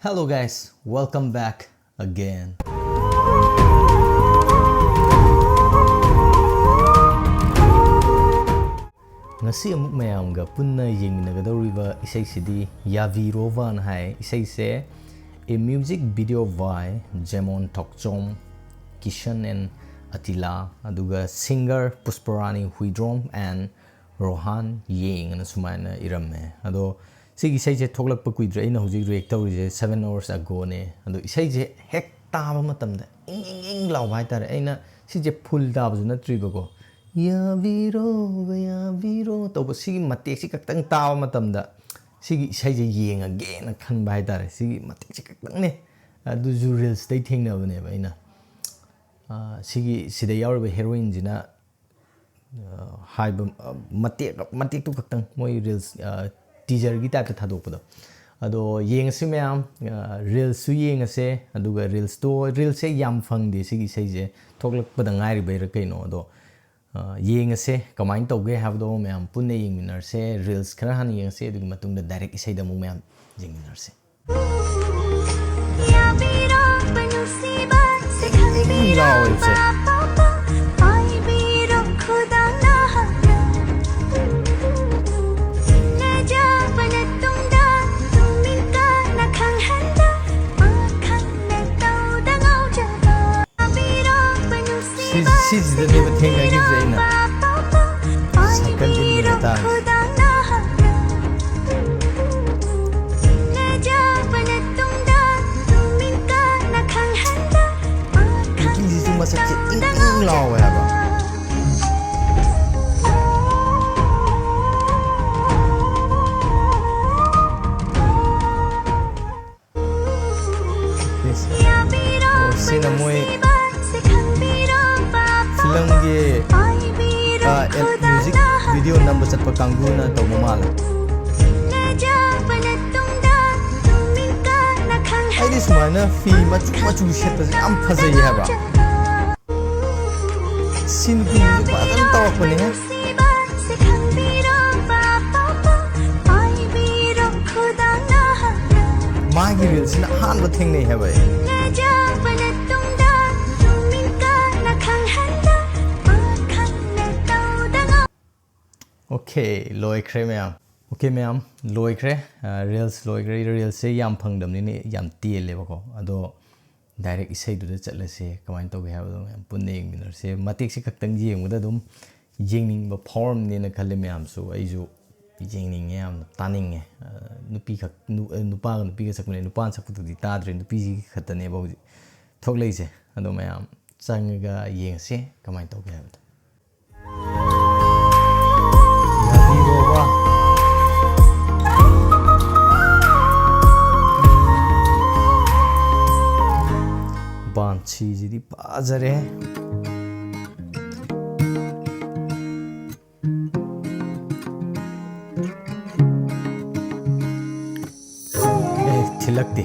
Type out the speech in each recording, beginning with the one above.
Hello guys, welcome back again. Ngasi amuk mayamga punna yengminagadoriba Eseisidi Yabiroba na hai Eseise a music video by Jemon Tokchom, Kishan and Attila aduga singer Pusparani Huidrom and Rohan Yeng and Sumana Irame ado Sigi Saje Toglak Pukidra in Hoji Rector 7 hours ago ne and Isaje hectare matam the ing law whiter aina Sije pulled up the tribago Yabiro to Sigi Matexi Katang Tower matam da Sigi Saje Yeng again a can buy that Sigi Matexi Katane do you real stating of never Sigi Sidayar heroines in a high Matic to Katang more reals teaser guitar to Tadopado. Ado Yang Simeam, real Suying se, Aduga real store, real say yam fung de Sigi says, Togla Padangari Berakano, do Yang se, Command to Gay have the Omeam, Punaying in se, reals Karahan Yang se, the Matung the direct say the Mumam, Jing in se. She's the never thing I give Zaina. Second in the time. This is too much in law. Yes. Cinnamon. Film music video number set Kanguna to Mumala. I this one fee much shit as I'm puzzling. Sin be talk when my girls in a hundred thing they have. Okay, loikre ma'am. Okay, ma'am, loikre, reels loikre, reels say yam pungdom nini yam tea level. Ado direct say to the chatlet say, come on, we have them punning dinner say, Matixi Katangi with a dum, jinging the form in a calimam, so I do jinging yam, tanning, Nupika, Nupan, Nupica, Nupan, Saku to the Tadri, and the Pizzi Catanebo. Talk lazy, and ma'am, Sangaga ying say, come on, we have it. Banchi di Pazare Tilak de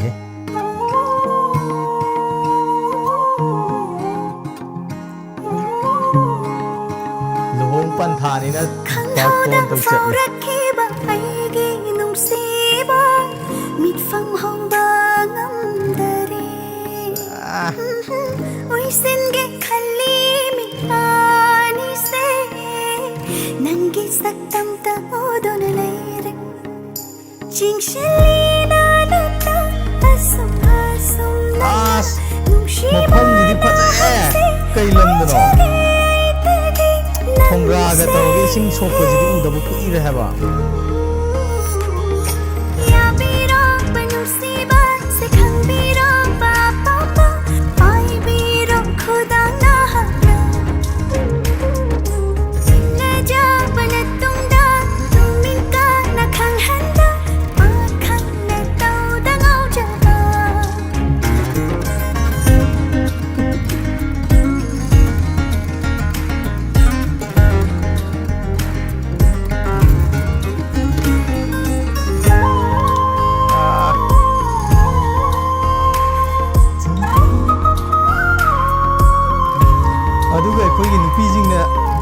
Lohong Pantani na Parton to chat. Uisinge khali mitani se nangi saktam ta odon leire chingshilina lata asum na numshi Mapam di paze kai lamdano Thongra ga tawgi sing sokko jidi udabu kuira haba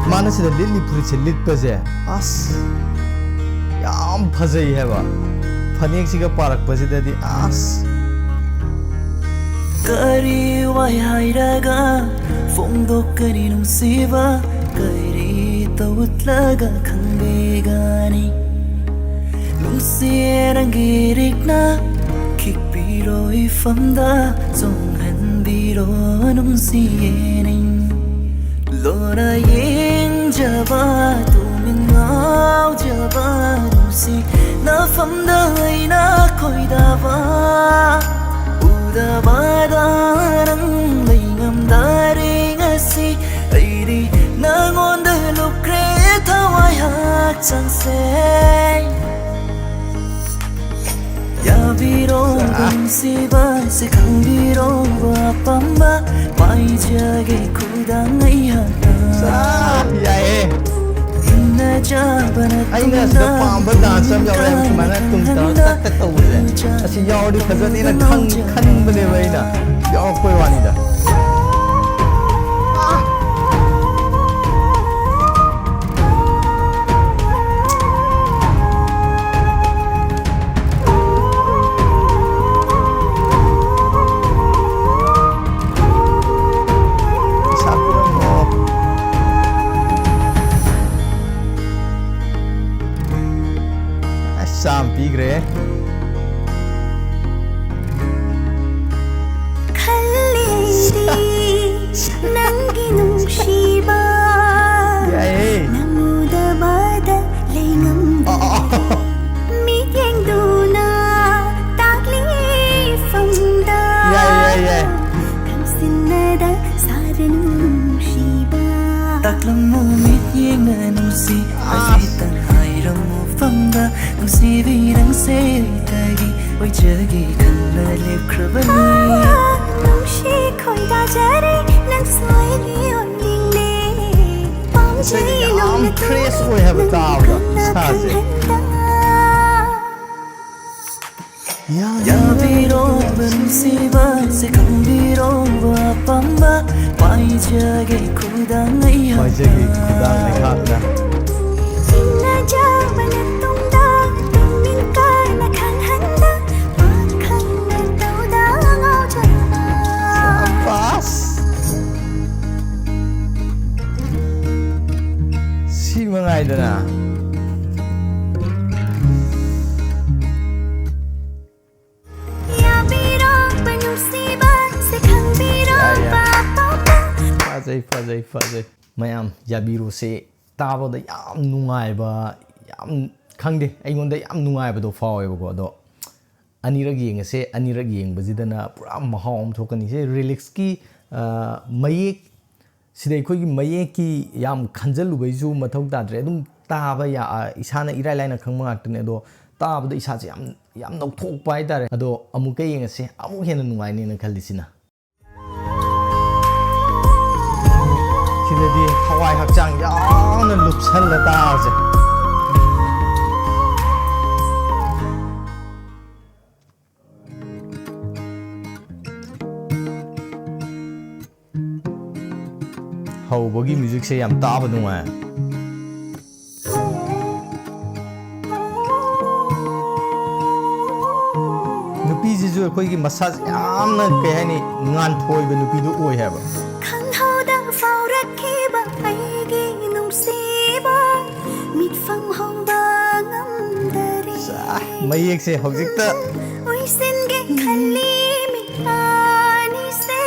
Manasida lili puriche lit paze as yam phajai heba phanek siga parak paje dadi as Kari wai hairaga Fondo kari nungsiba Kari tawutlaga Khangbegani Nungsiran girikna Kikbiro ifamda Zonghan biro nungsiyening Lora yeng jaba Tumin ngao jaba Nungsi na famda ina koidava Udabadarang Lingam daring asi Airi nangonda lukre Tawai hak changsay Yabiroba nungsiba Sikhangiroba pamba Pai jage kudang ay hata Yae Inajabana aina sida pamba dance am yaw em mana tum ta tak tak taw le asi yaw di phajani na khan bane baina yaw koi wani da Pigre Khalleri Nangi nungshiba Namuda bada Lingam Mityeng duna Takli famda Kamsinada Sara nungshiba Taklang mo mityeng na nungsi Asitan hayram mo famda Nungsi virang seritagi Wai jagi kanla lepkrabani Nungshi koida jare Nang soy liyon dingme Pamjay am crazy we have a tawda saze Yabiroba nungsiba Sikhangiroba pamba Pai jagi kudang ay Majagi kudang ay hata Inajabana tungda Tumin ka na kanghanda Makhang na tawda ngao jaba Pas si mangai dana Yabiroba nungsiba Sikhangiroba pamba fazai mayam Yabiro se tabada yam nungai ba yam khangde aingonda yam nungai ba do fawe ba ko do anirag yengase anirag yengbajidana pura maham thokani se relax ki mayek sidai khoi gi mayek ki yam khanjalu baiju mathau tadre dum taba ya isana irai laina khangma ngakne do tabada isa se yam nokthok pai tare ado amuke yengase amu hena nungai ne na khalisina sidadi thawai hakchang yaana lupsal la taase haubogi music se yam taaba nungai nupi jisu khoi gi massage yamna kai hani ngan thoi ba nupi du oi haba Khanghoda faurakhiba aigi nungsiba Mitfam hongba ngamdari mayek se hojikta Uisinge khali mitani se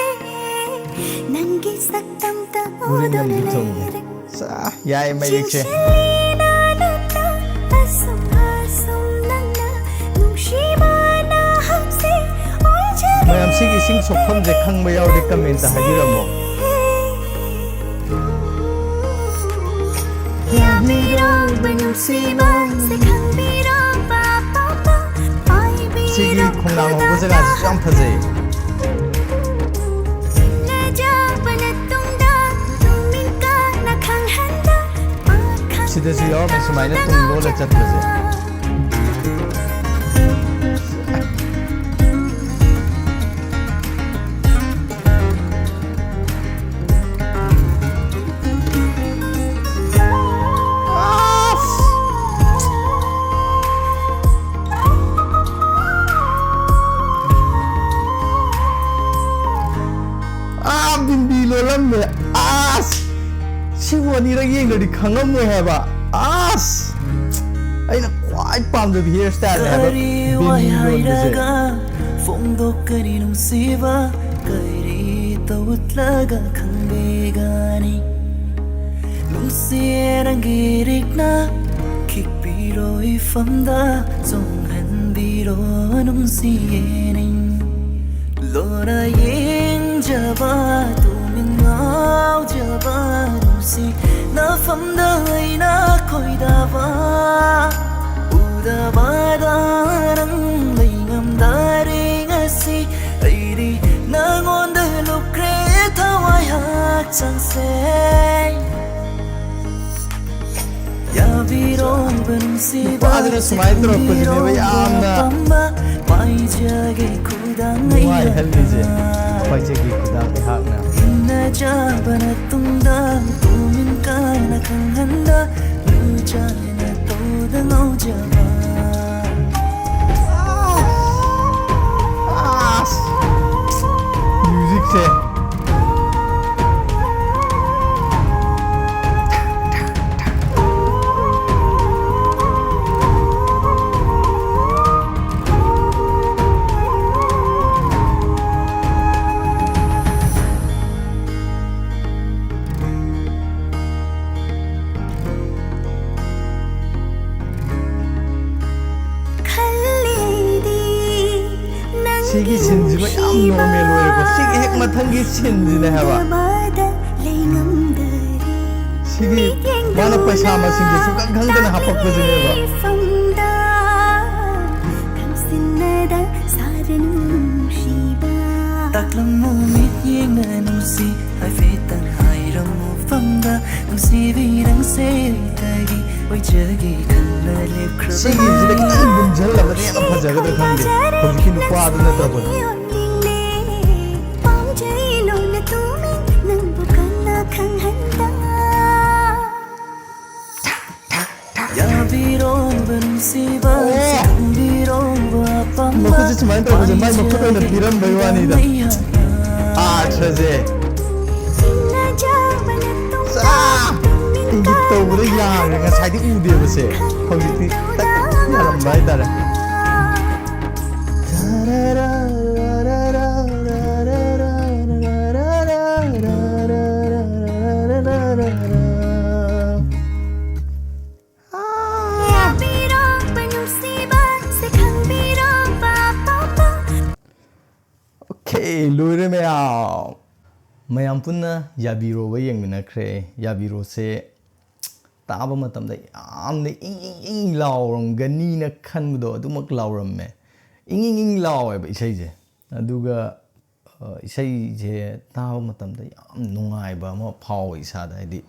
Nangi saktam ta uringam odolere thong sa yai mayek se Chinchilina lata asum asum nana Nungshiba na hapsi oljage mayam sigi sing sokham je khangba yaw de comment ta hajiramo Yabiroba nungsiba Sikhangiroba pamba sigi khongnang ho jaga jam phajai Inajabana tungda Tumin ka na kanghanda Makhang sida su yaw mai sumaina tung lo la chat phajai ꯈꯪꯉꯝꯃꯣꯏ ꯑꯁ ꯁꯤꯕꯨ ꯑꯅꯤꯔꯛ ꯌꯦꯡꯗ꯭ꯔꯗꯤ ꯈꯪꯉꯝꯃꯣꯏ ꯍꯥꯏꯕ ꯑꯁ ꯑꯩꯅ ꯈ꯭ꯋꯥꯏ ꯄꯥꯝꯖꯕ ꯍꯤꯌꯔ ꯁ꯭ꯇꯥꯏꯜꯅꯦ ꯍꯥꯏꯕ ꯕꯤꯟ ꯂꯣꯟꯕꯁꯦ ꯐꯣꯡꯗꯣꯛꯀꯅꯤ ꯅꯨꯡꯁꯤꯕ ꯀꯔꯤ ꯇꯧꯠꯂꯒ ꯈꯪꯕꯤꯒꯅꯤ ꯅꯨꯡꯁꯤꯌꯦ ꯅꯪꯒꯤ ꯔꯤꯛꯅ ꯈꯤꯛꯄꯤꯔꯣ ꯏꯐꯝꯗ ꯆꯣꯡꯍꯟꯕꯤꯔꯣ ꯅꯨꯡꯁꯤꯌꯦ ꯅꯪ ꯂꯣꯔ ꯌꯦꯡꯖꯕ ꯇꯨꯃꯤꯟ ꯉꯥꯎꯖꯕ ꯅꯨꯡꯁꯤ ꯅꯐꯝꯗ ꯑꯩꯅ ꯈꯣꯏꯗꯕ 우다바다 랑 링암다리 ngasi 아이리 낭온들 룩크레 타와야 장세 야비로운 시바 누구한테는 스마일 들었거든요. 왜 얌나 마이자게 구당이 누구한테 헬리지 마이자게 구당이 하나 인나 잡아나 뚱다 꾸민까나 강한다 늦잖아 또다 너잡아 뮤직세 시기 신지가 얌 노멜 오이고 시기 핵 마탄기 신지네 해봐 시기 만화 पैसा 마신게 수강 강전에 합법거든 해봐 딱랑모 밑예나 누시 하이페탄 하이랑모 팜다 누시비랑 세리타기 오이저기 칼날레 시기 이제 그냥 문절라가 내가 파자거든 강게 거기 누구하든 했다고 야비로운 시바 비로운 먹고 지치 많이 들어보자 많이 먹고 있는 비런 배우아니다 아 트레제 자 이게 또 우리 양을 사이드 우대버세 거기 딱 야람 바이다라 लोरे मैम पुनः याबिरोब येंगमिनख्रे याबिरोसे ताब मतमदा यामने इंग लावरमगनीना खनबदो अदुमक लावरमे इंग लावेब इसेजे अदुगा इसेजे ताब मतमदा याम नुंगाइबा अमा फाव इसादा हाइदि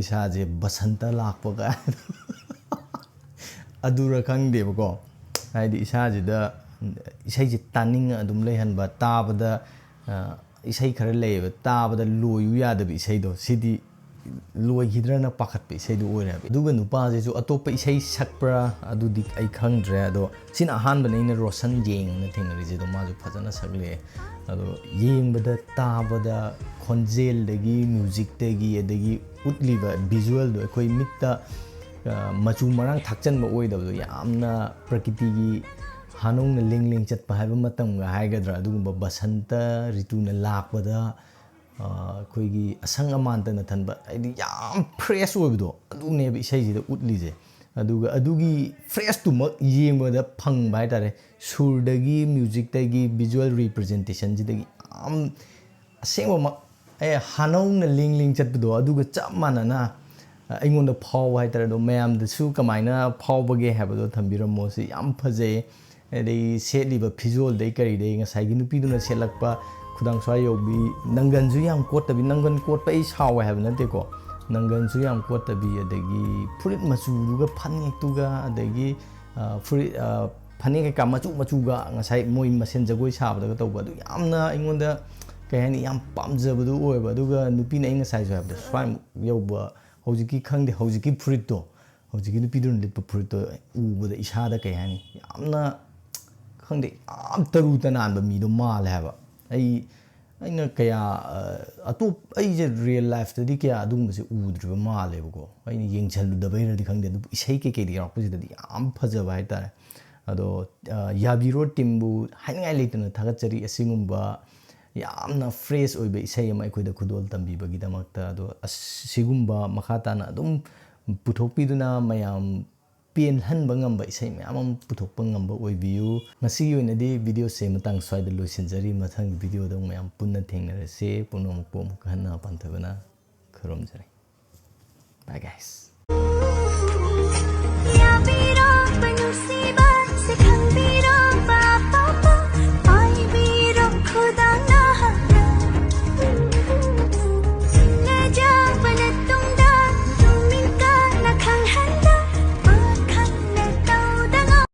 इसाजे बसंत लाकपगा अदुरा खंगदेबको हाइदि इसाजेदा इसेजे तानिंग अदुम लेहनबा ताबदा इसे खर लेब ताबदा लोयु यादब इसेदो सिदी लोयगिद्रना पाखत इसेदो ओइरे दुगा नुपाजेजु अतोप इसे सकप्रा अदुदि आई खंगद्रे अदो सिन अहान बनेना रोशन येंग न थेंगरिजे दो माजु फजना सकले अदो येंगबदा ताबदा खोंजेल दगी म्यूजिक दगी अदगी उतलिबा विजुअल दो कोई मित्ता मचु मरांग थाकचनबा ओइदबदो यामना प्रकृतिगी हानोंग लिंग लिंग चटपा हाइबा मतंगा हाइगद्रा अदुगुंबा बसंत ऋतुना लाकपदा अखोइगी असंग अमांतना थनबा आइदि याम फ्रेश ओइबदो अदुनेबा इसेजिदा उतलिजे अदुगा अदुगी फ्रेश तुमक येंबदा फंगबा हाइतारे सुरदगी म्यूजिकदगी विजुअल रिप्रेजेंटेशन जिदगी याम असेंबमा हानोंग लिंग लिंग चटपदो अदुगा चप मानना अइंगोंदा फाव हाइतारे दो मयामदसु कमाइना फावबगे हाइबदो थंबिरमोसि याम फजे अदे सेटलिबा फिजुअल दे करिदे ngसाइगी नुपीदुना सेलकपा खुदांग स्वाय योबी नंगनजु याम कोटबी नंगन कोटपा इ साव हाइब नतेको नंगनजु याम कोटबी अदगी फुरित मचुरुगा फनेक्तुगा अदगी फुरित फनेक का मचुगा ngसाइ मोइ मसेन जगोइ साबदगा तौबा दु यामना अइंगोंदा कयहानि याम पामजबदु ओइबा दुगा नुपीना ngसाइ जो हाइबदा स्वाइ योबा हौजिकी खंगदे हौजिकी फुरिततो हौजिकी नुपीदुन लिपा फुरिततो उबदा इसादा कयहानि यामना खंगदे याम तरु तनानबा मीदो माल हाइबा ꯑꯩꯅ ꯀꯌꯥ ꯑꯩꯁꯦ ꯔꯤꯌꯦꯜ ꯂꯥꯏꯐꯇꯗꯤ ꯀꯌꯥ ꯑꯗꯨꯒꯨꯝꯕꯁꯦ ꯎꯗ꯭ꯔꯤꯕ ꯃꯥꯜꯂꯦꯕꯀꯣ ꯑꯩꯅ ꯌꯦꯡꯁꯜꯂꯨꯗꯕꯩꯔꯗꯤ ꯈꯪꯗꯦ ꯑꯗꯨꯕꯨ ꯏꯁꯩ ꯀꯩꯀꯩꯗ ꯌꯥꯎꯔꯛꯄꯁꯤꯗꯗꯤ ꯌꯥꯝ ꯐꯖꯕ ꯍꯥꯏꯇꯥꯔꯦ ꯑꯗꯣ ꯌꯥꯕꯤꯔꯣ ꯇꯤꯝꯕꯨ ꯍꯥꯏꯅꯤꯡꯉꯥꯏ ꯂꯩꯇꯅ ꯊꯥꯒꯠꯆꯔꯤ ꯑꯁꯤꯒꯨꯝꯕ ꯌꯥꯝꯅ ꯐ꯭ꯔꯦꯁ ꯑꯣꯏꯕ ꯏꯁꯩ ꯑꯃ ꯑꯩꯈꯣꯏꯗ ꯈꯨꯗꯣꯜ ꯇꯝꯕꯤꯕꯒꯤꯗꯃꯛꯇ ꯑꯗꯣ ꯑꯁꯤꯒꯨꯝꯕ ꯃꯈꯥ ꯇꯥꯅ ꯑꯗꯨꯝ ꯄꯨꯊꯣꯛꯄꯤꯗꯨꯅ ꯃꯌꯥꯝ ꯄꯦꯟꯍꯟꯕ ꯉꯝꯕ ꯏꯁꯩ ꯃꯌꯥꯝ ꯑꯃ ꯄꯨꯊꯣꯛꯄ ꯉꯝꯕ ꯑꯣꯏꯕꯤꯌꯨ ꯉꯁꯤꯒꯤ ꯑꯣꯏꯅꯗꯤ ꯚꯤꯗꯤꯑꯣꯁꯦ ꯃꯇꯥꯡ ꯁ꯭ꯋꯥꯏꯗ ꯂꯣꯏꯁꯤꯟꯖꯔꯤ ꯃꯊꯪꯒꯤ ꯚꯤꯗꯤꯑꯣꯗ ꯃꯌꯥꯝ ꯄꯨꯟꯅ ꯊꯦꯡꯅꯔꯁꯤ ꯄꯨꯝꯅꯃꯛꯄꯨ ꯑꯃꯨꯛ ꯍꯟꯅ ꯄꯥꯟꯊꯕꯅ ꯈꯨꯔꯨꯝꯖꯔꯤ ꯕꯥꯏ ꯒꯥꯏꯁ Yabiroba